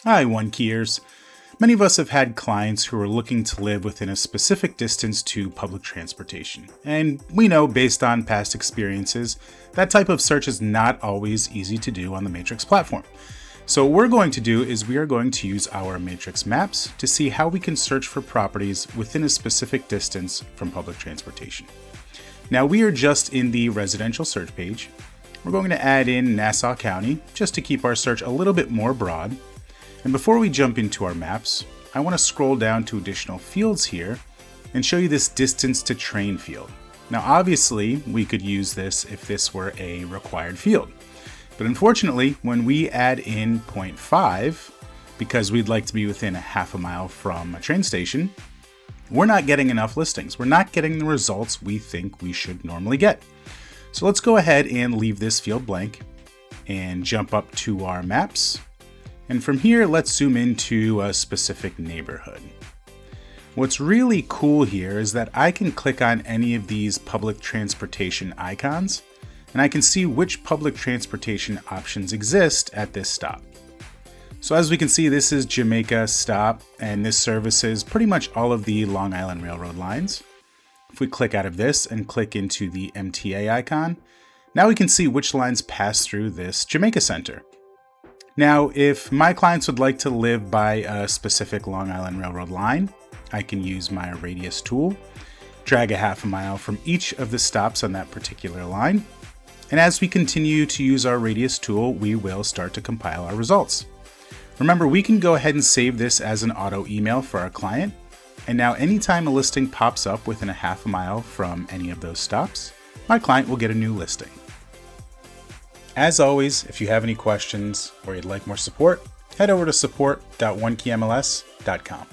Hi, OneKeyers. Many of us have had clients who are looking to live within a specific distance to public transportation. And we know, based on past experiences, that type of search is not always easy to do on the Matrix platform. So what we're going to do is we are going to use our Matrix maps to see how we can search for properties within a specific distance from public transportation. Now we are just in the residential search page. We're going to add in Nassau County just to keep our search a little bit more broad. And before we jump into our maps, I want to scroll down to additional fields here and show you this distance to train field. Now obviously we could use this if this were a required field. But unfortunately, when we add in 0.5, because we'd like to be within a half a mile from a train station, we're not getting enough listings. We're not getting the results we think we should normally get. So let's go ahead and leave this field blank and jump up to our maps. And from here, let's zoom into a specific neighborhood. What's really cool here is that I can click on any of these public transportation icons, and I can see which public transportation options exist at this stop. So as we can see, this is Jamaica stop, and this services pretty much all of the Long Island Railroad lines. If we click out of this and click into the MTA icon, now we can see which lines pass through this Jamaica Center. Now, if my clients would like to live by a specific Long Island Railroad line, I can use my radius tool, drag a half a mile from each of the stops on that particular line. And as we continue to use our radius tool, we will start to compile our results. Remember, we can go ahead and save this as an auto email for our client. And now anytime a listing pops up within a half a mile from any of those stops, my client will get a new listing. As always, if you have any questions or you'd like more support, head over to support.onekeymls.com.